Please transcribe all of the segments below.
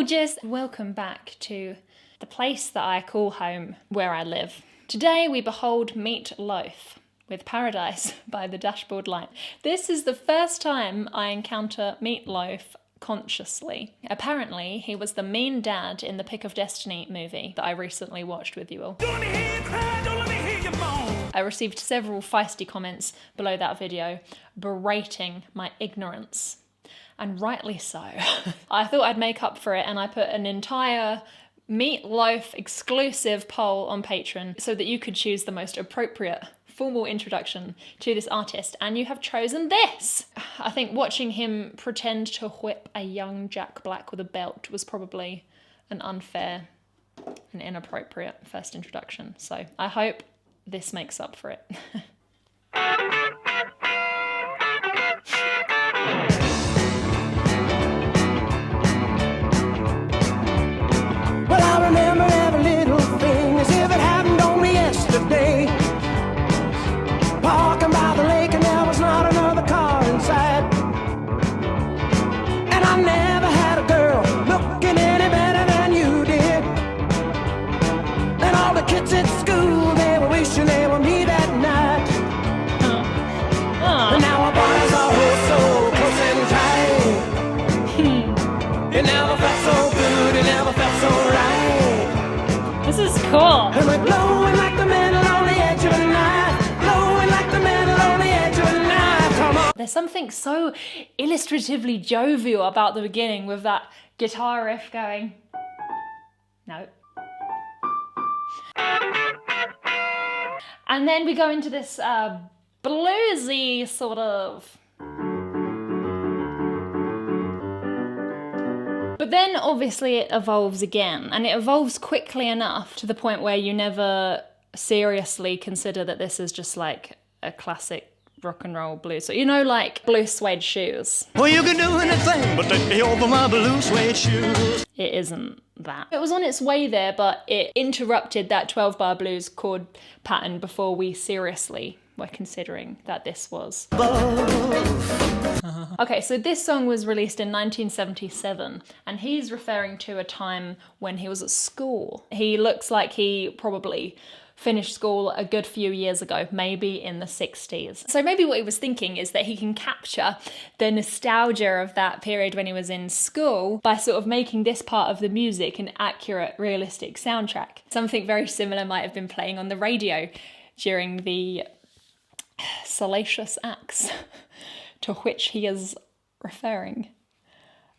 gorgeous! Welcome back to the place that I call home, where I live. Today we behold Meat Loaf with Paradise by the Dashboard Light. This is the first time I encounter Meat Loaf consciously. Apparently, he was the mean dad in the Pick of Destiny movie that I recently watched with you all. Don't let me hear you cry, don't let me hear you moan. I received several feisty comments below that video berating my ignorance. And rightly so. I thought I'd make up for it and I put an entire Meat Loaf exclusive poll on Patreon so that you could choose the most appropriate formal introduction to this artist, and you have chosen this. I think watching him pretend to whip a young Jack Black with a belt was probably an unfair and inappropriate first introduction, so I hope this makes up for it. Well, I remember every little thing as if it happened only yesterday. Walking by the lake and there was not another car inside. And I never had a girl looking any better than you did. And all the kids at school, they were wishing they were me that night. And now our bodies are so close and tight. It never felt so good, it never felt so right. This is cool. And we're blowing like the metal on the edge of a knife. Blowing like the metal on the edge of a knife. Come on. There's something so illustratively jovial about the beginning with that guitar riff going. No. And then we go into this bluesy sort of. But then obviously it evolves again, and it evolves quickly enough to the point where you never seriously consider that this is just like a classic rock and roll blues. So, you know, like blue suede shoes. Well, you can do anything but take me over my blue suede shoes. It isn't that. It was on its way there, but it interrupted that 12-bar blues chord pattern before we seriously were considering that this was. Okay, so this song was released in 1977, and he's referring to a time when he was at school. He looks like he probably finished school a good few years ago, maybe in the 60s. So maybe what he was thinking is that he can capture the nostalgia of that period when he was in school by sort of making this part of the music an accurate, realistic soundtrack. Something very similar might have been playing on the radio during the salacious acts to which he is referring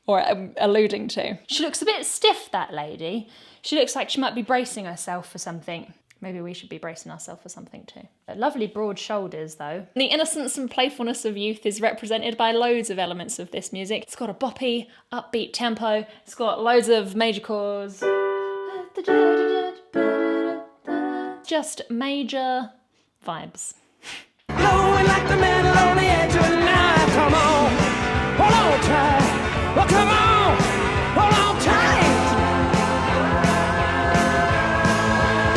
or alluding to. She looks a bit stiff, that lady. She looks like she might be bracing herself for something. Maybe we should be bracing ourselves for something too. Lovely broad shoulders though. The innocence and playfulness of youth is represented by loads of elements of this music. It's got a boppy, upbeat tempo. It's got loads of major chords. Just major vibes. Blowing like the metal on the edge of a knife. Come on, hold on tight. Well, come on, hold on tight.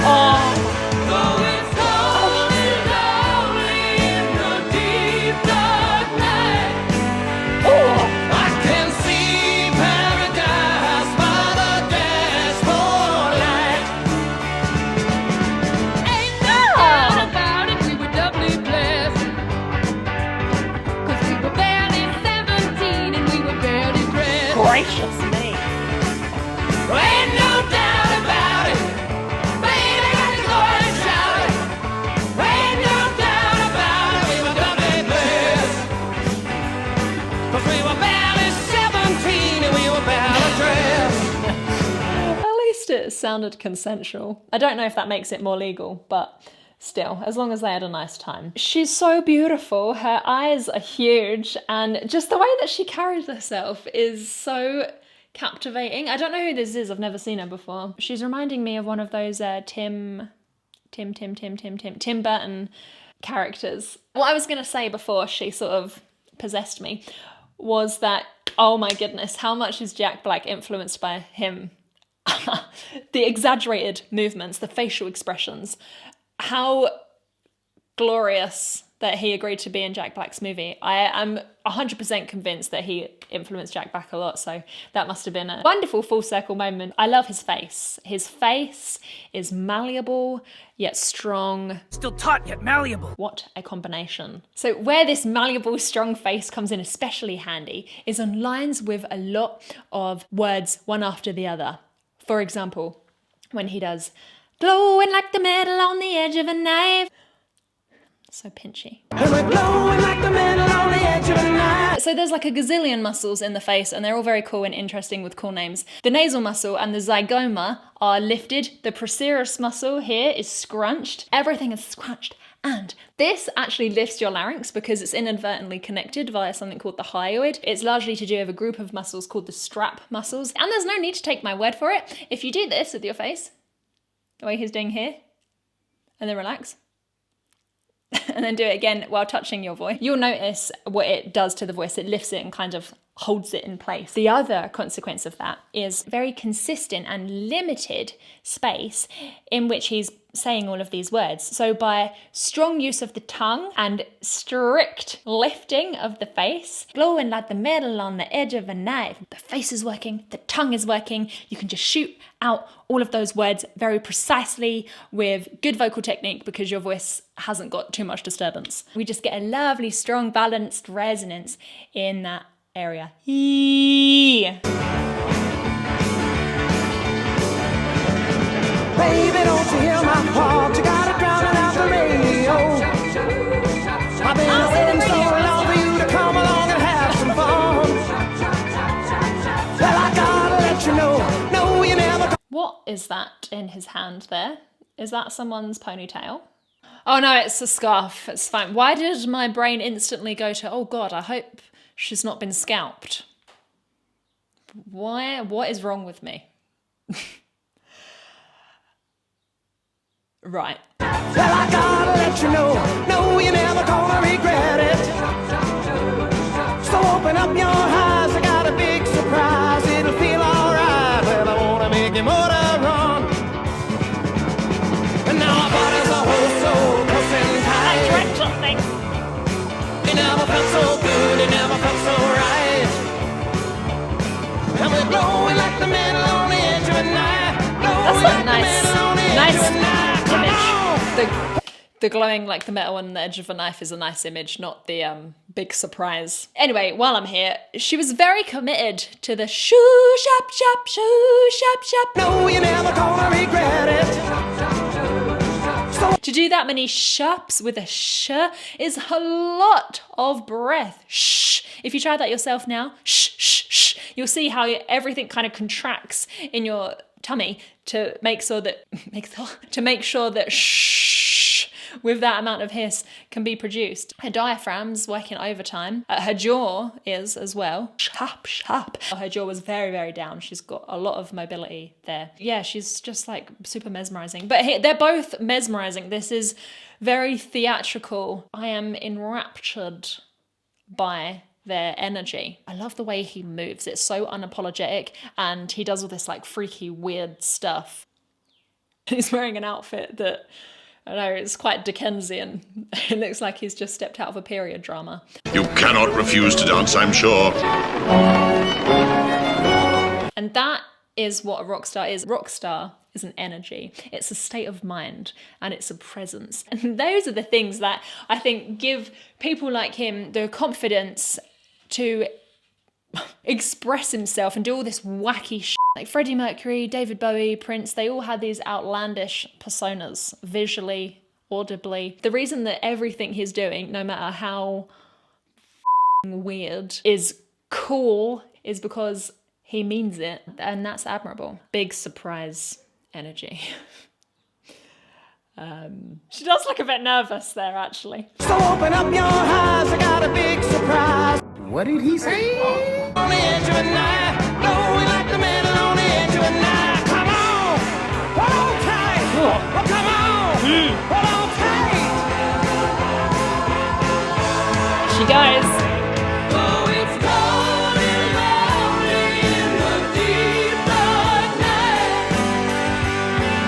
Oh. Gracious me. Well, ain't no doubt about it. Baby, got to go and shout it. Ain't no doubt about it. We were doubly blessed. 'Cause we were barely 17 and we were barely dressed. At least it sounded consensual. I don't know if that makes it more legal, but still, as long as they had a nice time. She's so beautiful, her eyes are huge, and just the way that she carries herself is so captivating. I don't know who this is, I've never seen her before. She's reminding me of one of those Tim Burton characters. What I was gonna say before she sort of possessed me was that, oh my goodness, how much is Jack Black influenced by him? The exaggerated movements, the facial expressions, how glorious that he agreed to be in Jack Black's movie. I am 100% convinced that he influenced Jack Black a lot, so that must have been a wonderful full circle moment. I love his face. His face is malleable, yet strong. Still taut yet malleable. What a combination. So where this malleable, strong face comes in especially handy is on lines with a lot of words one after the other. For example, when he does, glowing like the metal on the edge of a knife. So pinchy. And we're glowing like the metal on the edge of a knife. So there's like a gazillion muscles in the face, and they're all very cool and interesting with cool names. The nasal muscle and the zygoma are lifted. The procerus muscle here is scrunched. Everything is scrunched. And this actually lifts your larynx because it's inadvertently connected via something called the hyoid. It's largely to do with a group of muscles called the strap muscles. And there's no need to take my word for it. If you do this with your face, the way he's doing here, and then relax, and then do it again while touching your voice, you'll notice what it does to the voice. It lifts it and kind of holds it in place. The other consequence of that is very consistent and limited space in which he's saying all of these words. So by strong use of the tongue and strict lifting of the face, glowing like the metal on the edge of a knife, the face is working, the tongue is working, you can just shoot out all of those words very precisely with good vocal technique because your voice hasn't got too much disturbance. We just get a lovely, strong, balanced resonance in that area. Baby, don't you hear my heart? You gotta drown it out the radio. I've been waiting so long for you to come along and have some fun. Well, I gotta let you know, no, you never. What is that in his hand there? Is that someone's ponytail? Oh no, it's a scarf. It's fine. Why did my brain instantly go to, oh God, I hope she's not been scalped? Why? What is wrong with me? Right. Well, I gotta let you know, no, you're never gonna regret it. So open up your eyes, I got a big surprise. It'll feel alright. Well, I wanna make your motor run. And now our bodies are whole so close and tight. I drank something. It never felt so good, it never felt so right. And we're glowing like the metal on the edge of a knife. That's Glowing not like the nice. metal on the edge of a knife. The glowing like the metal on the edge of a knife is a nice image, not the big surprise. Anyway, while I'm here, she was very committed to the shoo shop shop shoo shop shop. No, you're never gonna regret it. To do that many shops with a sh is a lot of breath. Shh. If you try that yourself now, shh, shh, shh, you'll see how everything kind of contracts in your tummy to make sure that shh with that amount of hiss can be produced. Her diaphragm's working overtime. Her jaw is as well. Shop, shop. Her jaw was very, very down. She's got a lot of mobility there. Yeah, she's just like super mesmerizing. But they're both mesmerizing. This is very theatrical. I am enraptured by their energy. I love the way he moves. It's so unapologetic, and he does all this like freaky, weird stuff. He's wearing an outfit that, I don't know, it's quite Dickensian. It looks like he's just stepped out of a period drama. You cannot refuse to dance, I'm sure. And that is what a rock star is. Rock star is an energy. It's a state of mind, and it's a presence. And those are the things that I think give people like him the confidence to express himself and do all this wacky shit. Like Freddie Mercury, David Bowie, Prince, they all had these outlandish personas, visually, audibly. The reason that everything he's doing, no matter how weird, is cool is because he means it, and that's admirable. Big surprise energy. She does look a bit nervous there, actually. So open up your eyes, I got a big surprise. What did he say? On the edge of a knife, glowing like the metal on the edge of a knife. Come on, hold on tight. Oh, come on, hold on tight. She goes. Oh, it's cold and lonely in the deep dark night.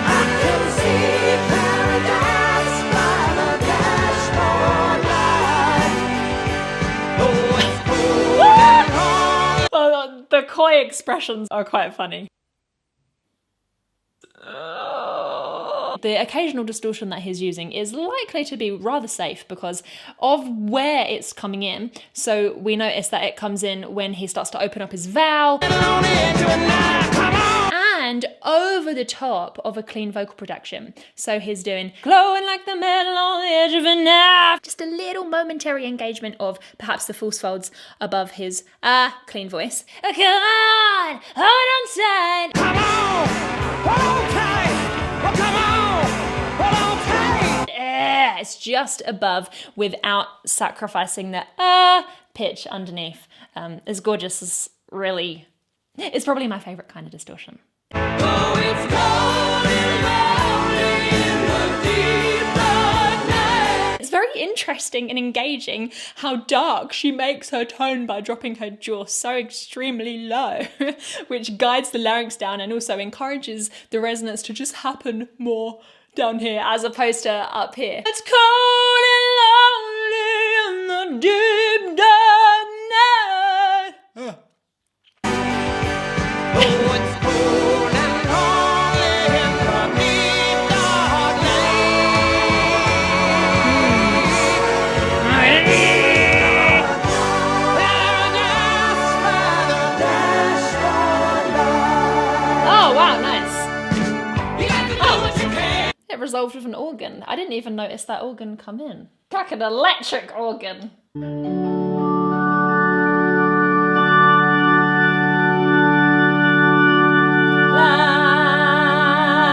I can see paradise by the dashboard light. eye expressions are quite funny. The occasional distortion that he's using is likely to be rather safe because of where it's coming in. So we notice that it comes in when he starts to open up his vowel and over the top of a clean vocal production. So he's doing glowing like the metal on the edge of a knife. Just a little momentary engagement of perhaps the false folds above his clean voice. Come on, hold on tight. Come on, hold on tight. Oh, come on, hold on tight. It's just above without sacrificing the pitch underneath. As gorgeous as really, it's probably my favourite kind of distortion. Oh, it's cold and lonely in the deep dark night. It's very interesting and engaging how dark she makes her tone by dropping her jaw so extremely low, which guides the larynx down and also encourages the resonance to just happen more down here as opposed to up here. It's cold and lonely in the deep dark night. Oh, it's cold and lonely in the deep dark night. Paradise by the dashboard light. Oh wow, nice. You got to do what you can. It resolved with an organ. I didn't even notice that organ come in. Like an electric organ.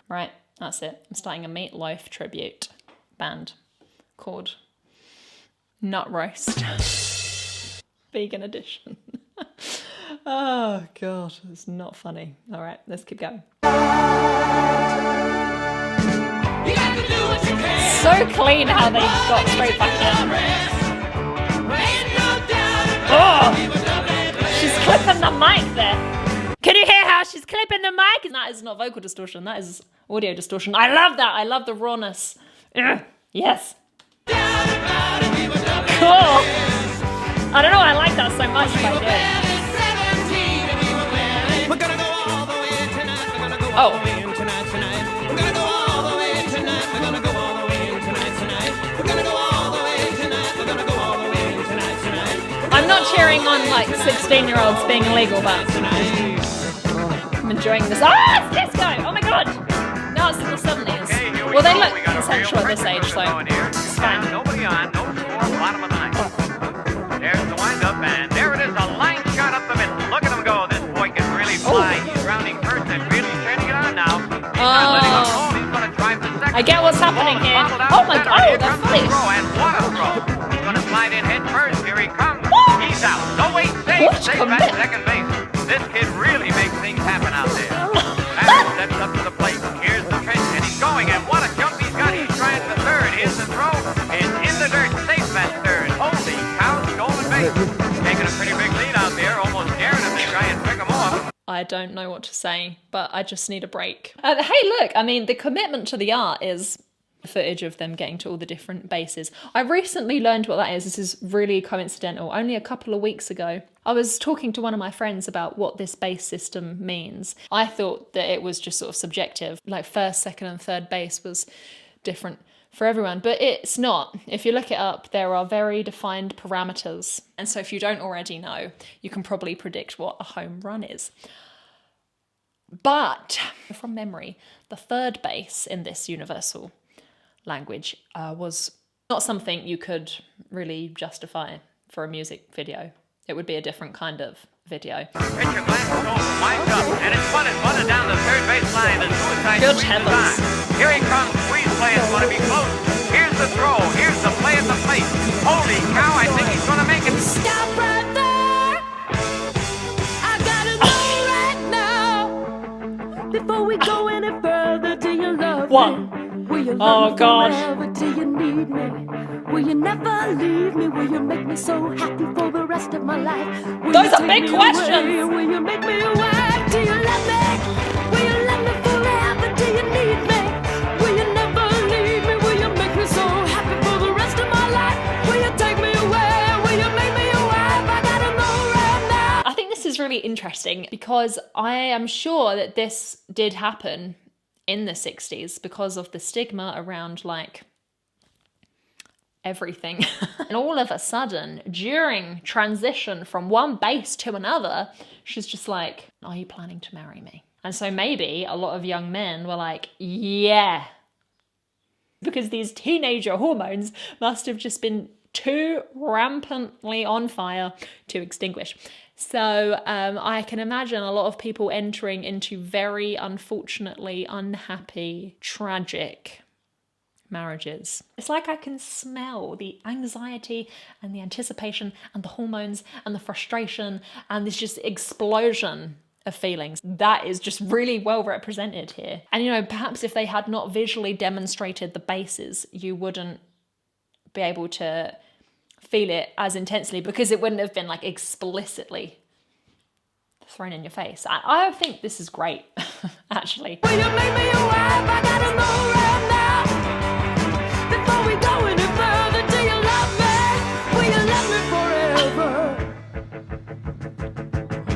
Right, that's it. I'm starting a Meat Loaf tribute band called Nut Roast. Vegan edition. Oh god, it's not funny. Alright, let's keep going. You got to do what you can. So clean how they got straight back in. Oh, she's clipping the mic there. Can you hear how she's clipping the mic? That is not vocal distortion, that is audio distortion. I love that, I love the rawness. Yes. Cool. I don't know, I like that so much if I do it. Oh. I'm not cheering on like 16-year-olds being illegal, but I'm enjoying this. Ah, it's disco! Oh my god! No, it's in the 70s. Well, they look consensual at this age, so it's fine. Nobody on, no score, bottom of the ninth. There's the wind-up, and there it is, a line shot up the middle. Look at him go. This boy can really fly. He's rounding first and really turning it on now. He's not letting him roll. He's going to try for second. I get what's happening here. Oh my god, Here they're comes the funny. throw, and what a throw. He's going to slide in head first. Here he comes. He's out. No, wait, safe at second base. This kid really makes things happen out there. Aaron steps up to the plate. Here's the pitch, and he's going, and what a jump he's got. He's trying for third. Here's the throw. It's in the dirt. Safe at third. Holy cow, stolen base. Taking a pretty big lead out there, almost daring him to try and pick him off. I don't know what to say, but I just need a break. Hey, look, I mean, the commitment to the art is footage of them getting to all the different bases. I recently learned what that is. This is really coincidental. Only a couple of weeks ago, I was talking to one of my friends about what this bass system means. I thought that it was just sort of subjective, like first, second, and third bass was different for everyone, but it's not. If you look it up, there are very defined parameters. And so if you don't already know, you can probably predict what a home run is. But from memory, the third bass in this universal language was not something you could really justify for a music video. It would be a different kind of video. Pitcher glances over, winds up, and it's bunted down the third base line. The suicide Good squeeze is heavens. on. Here he comes, squeeze play is going to be close. Here's the throw, here's the play at the plate. Holy cow, I think he's going to make it. Stop right there. I gotta know right now. Before we go any further, do you love One. me? Will you Oh, love me God. forever? Do you need me? Will you never leave me? Will you make me so happy for the rest of my life? Will Those you are take big me questions. away? Will you make me your wife? Do you love me? Will you love me forever? Do you need me? Will you never leave me? Will you make me so happy for the rest of my life? Will you take me away? Will you make me your wife? I gotta know right now. I think this is really really interesting because I am sure that this did happen in the 60s because of the stigma around like everything. And all of a sudden, during transition from one base to another, she's just like, are you planning to marry me? And so maybe a lot of young men were like, yeah. Because these teenager hormones must have just been too rampantly on fire to extinguish. So I can imagine a lot of people entering into very unfortunately unhappy, tragic marriages. It's like I can smell the anxiety and the anticipation and the hormones and the frustration and this just explosion of feelings. That is just really well represented here. And you know, perhaps if they had not visually demonstrated the bases, you wouldn't be able to feel it as intensely because it wouldn't have been like explicitly thrown in your face. I think this is great, actually. Will you make me your wife? I gotta know right now. Before we go any further, do you love me? Will you love me forever?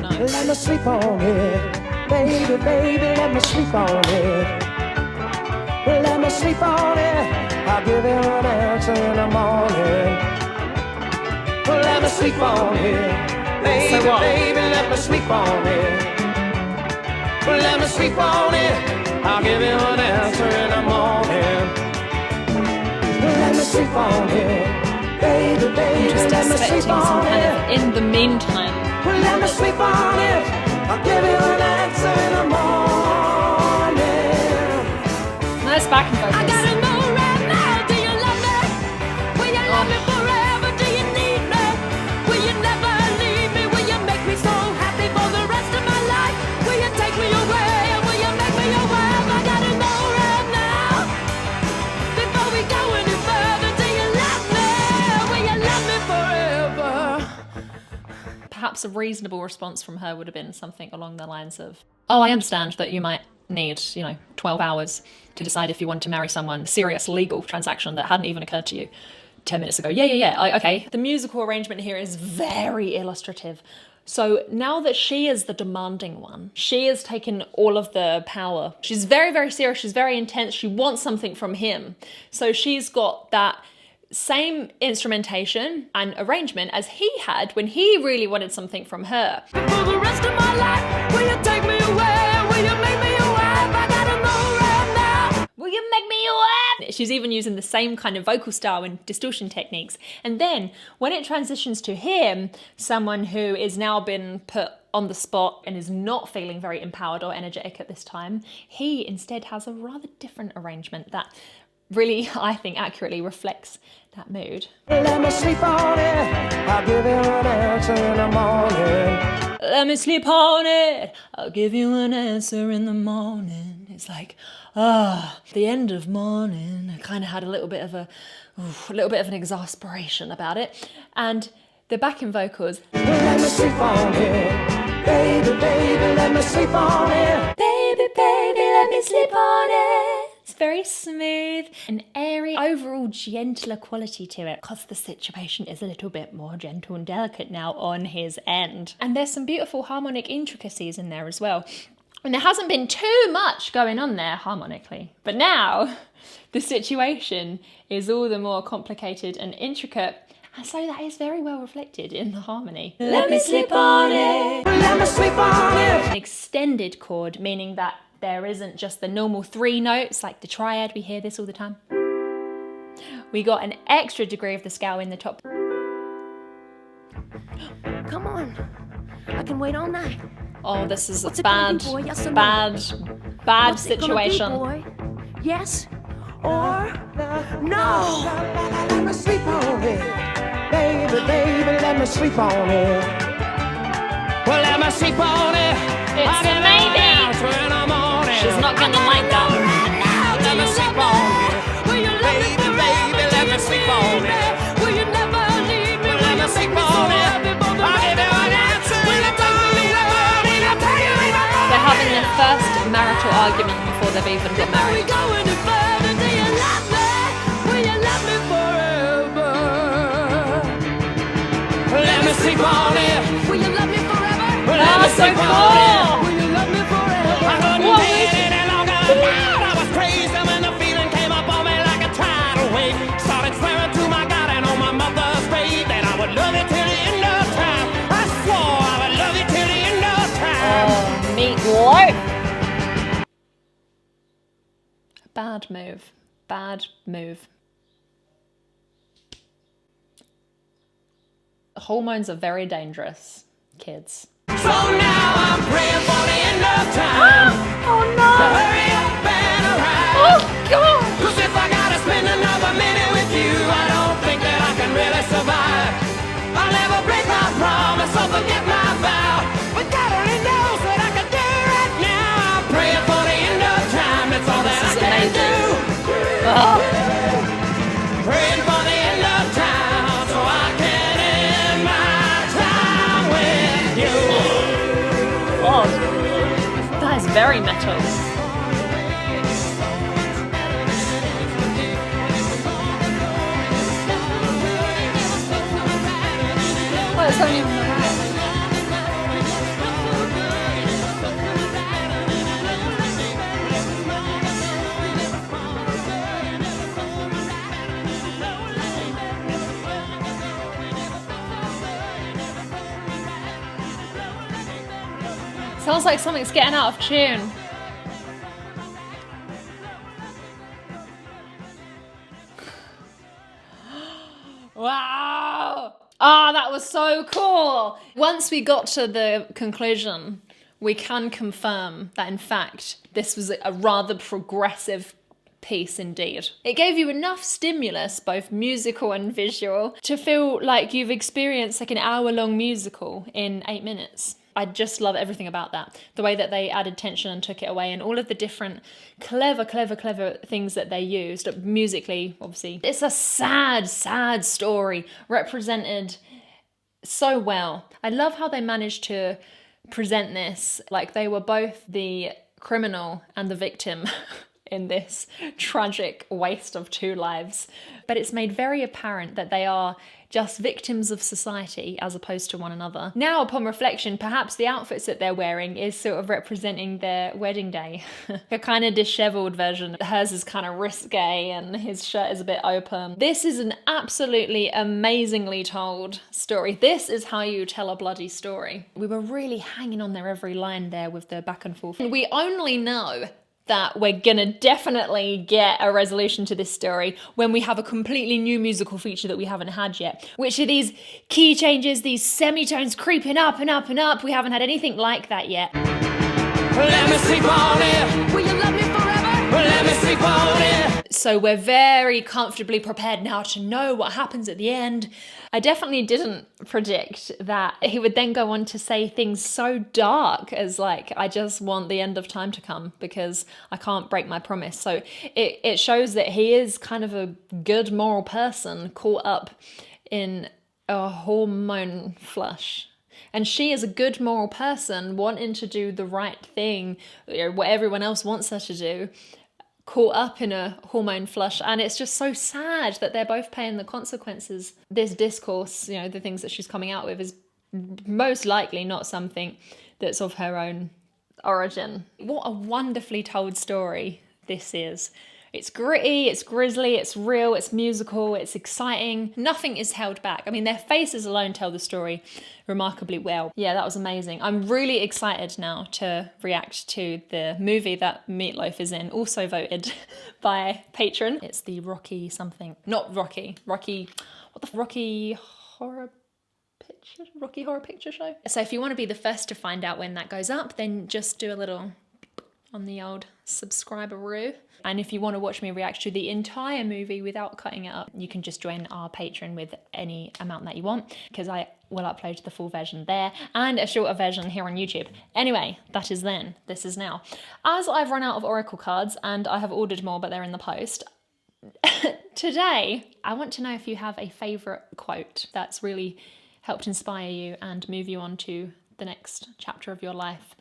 Nice. Let me sleep on it. Baby, baby, let me sleep on it. Let me sleep on it. I'll give you an answer in the morning. Let me sleep on it. Baby, So what? baby, let me sleep on it. Let me sleep on it. I'll give you an answer in the morning. Let me sleep on it. Baby, baby, Just let me expecting sleep some on kind it. of in the meantime. Let me sleep on it. I'll give you an answer in the morning. Nice back and I focus. gotta know right now. Do you love me? Will you love me forever? Do you need me? Will you never leave me? Will you make me so happy for the rest of my life? Will you take me away? Will you make me your wife? I gotta know right now. Before we go any further, do you love me? Will you love me forever? Perhaps a reasonable response from her would have been something along the lines of, oh, I understand that you might need, 12 hours to decide if you want to marry someone, a serious legal transaction that hadn't even occurred to you 10 minutes ago. Yeah, okay. The musical arrangement here is very illustrative. So now that she is the demanding one, she has taken all of the power. She's very, very serious. She's very intense. She wants something from him. So she's got that same instrumentation and arrangement as he had when he really wanted something from her. For the rest of my life, will you take me away? Will you make me your wife? I gotta know right now. Will you make me your wife? She's even using the same kind of vocal style and distortion techniques. And then when it transitions to him, someone who is now been put on the spot and is not feeling very empowered or energetic at this time, he instead has a rather different arrangement that really, I think, accurately reflects that mood. Let me sleep on it. I'll give you an answer in the morning. Let me sleep on it. I'll give you an answer in the morning. It's like, the end of morning. I kind of had a little bit of an exasperation about it. And the backing vocals. Let me sleep on it. Baby, baby, let me sleep on it. Baby, baby, let me sleep on it. It's very smooth and airy, overall gentler quality to it because the situation is a little bit more gentle and delicate now on his end. And there's some beautiful harmonic intricacies in there as well. And there hasn't been too much going on there harmonically. But now the situation is all the more complicated and intricate. And so that is very well reflected in the harmony. Let me sleep on it. Let me sleep on it. An extended chord, meaning that there isn't just the normal 3 notes like the triad. We hear this all the time. We got an extra degree of the scale in the top. Come on. I can wait all night. Oh, this is What's a it gonna bad, be, boy? Yes or no? bad What's it gonna be, situation. boy? Yes or no? Let me sleep on it. Baby, baby, let me sleep on it. Well, let me sleep on it. It's a maybe. She's not gonna like that. Let me sleep on it. Will you love me Baby, baby, let me sleep on it. Will you never leave me? Let me sleep on it. I'll give you an answer. They're having their first marital argument before they've even got married. Go any further? Do you love me? Will you love me forever? Let me sleep on it. Will you love me forever? Let me so cool! Will you love me forever? I couldn't What take was- it any longer. I was crazy when the feeling came up on me like a tidal wave. Started swearing to my God and on my mother's grave that I would love you till the end of time. I swore I would love you till the end of time. Oh, Meat Loaf. Bad move. Bad move. Hormones are very dangerous, kids. So now I'm praying for the end of time. Oh no! Hurry up and arrive. Oh god! 'Cause if I gotta spend another minute with you, I don't think that I can really survive. I'll never break my promise or forget my vow. But God only knows what I can do right now. I'm praying for the end of time. That's all that I is can amazing. do. Oh. Praying for the end of time so I can end my time with you. God. That is very metal. Well, it's only on the right. Sounds like something's getting out of tune. Wow! Ah, that was so cool! Once we got to the conclusion, we can confirm that in fact this was a rather progressive piece indeed. It gave you enough stimulus, both musical and visual, to feel like you've experienced like an hour-long musical in 8 minutes. I just love everything about that. The way that they added tension and took it away, and all of the different clever things that they used musically, obviously. It's a sad story represented so well. I love how they managed to present this like they were both the criminal and the victim in this tragic waste of two lives. But it's made very apparent that they are just victims of society as opposed to one another. Now, upon reflection, perhaps the outfits that they're wearing is sort of representing their wedding day. A kind of disheveled version. Hers is kind of risque and his shirt is a bit open. This is an absolutely amazingly told story. This is how you tell a bloody story. We were really hanging on their every line there with the back and forth. And we only know that we're gonna definitely get a resolution to this story when we have a completely new musical feature that we haven't had yet, which are these key changes, these semitones creeping up and up and up. We haven't had anything like that yet. Let me sleep on it. Will you love me forever? Let me sleep on it. So we're very comfortably prepared now to know what happens at the end. I definitely didn't predict that he would then go on to say things so dark as like, I just want the end of time to come because I can't break my promise. So it shows that he is kind of a good moral person caught up in a hormone flush. And she is a good moral person wanting to do the right thing, what everyone else wants her to do, caught up in a hormone flush. And it's just so sad that they're both paying the consequences. This discourse, the things that she's coming out with is most likely not something that's of her own origin. What a wonderfully told story this is. It's gritty, it's grisly, it's real, it's musical, it's exciting. Nothing is held back. I mean, their faces alone tell the story remarkably well. Yeah, that was amazing. I'm really excited now to react to the movie that Meat Loaf is in, also voted by patron. It's the Rocky something. Not Rocky. Rocky Horror Picture Show. So if you want to be the first to find out when that goes up, then just do a little on the old subscriber-roo. And if you want to watch me react to the entire movie without cutting it up, you can just join our Patreon with any amount that you want, because I will upload the full version there and a shorter version here on YouTube. Anyway, that is then. This is now. As I've run out of Oracle cards and I have ordered more, but they're in the post, today I want to know if you have a favourite quote that's really helped inspire you and move you on to the next chapter of your life.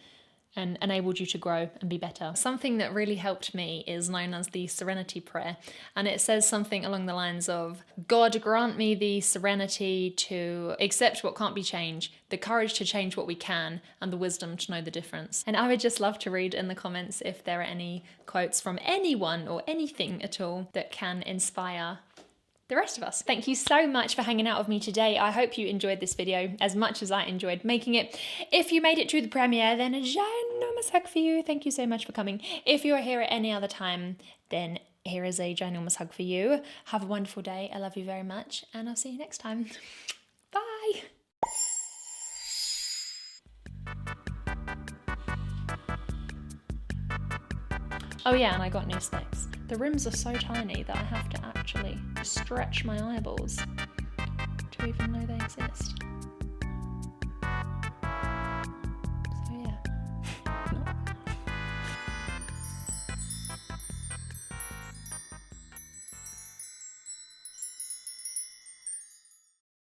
and enabled you to grow and be better. Something that really helped me is known as the Serenity Prayer, and it says something along the lines of, God, grant me the serenity to accept what can't be changed, the courage to change what we can, and the wisdom to know the difference. And I would just love to read in the comments if there are any quotes from anyone or anything at all that can inspire the rest of us. Thank you so much for hanging out with me today. I hope you enjoyed this video as much as I enjoyed making it. If you made it to the premiere, then a ginormous hug for you. Thank you so much for coming. If you're here at any other time, then here is a ginormous hug for you. Have a wonderful day. I love you very much, and I'll see you next time. Bye. Oh yeah, and I got new specs. The rims are so tiny that I have to actually stretch my eyeballs to even know they exist.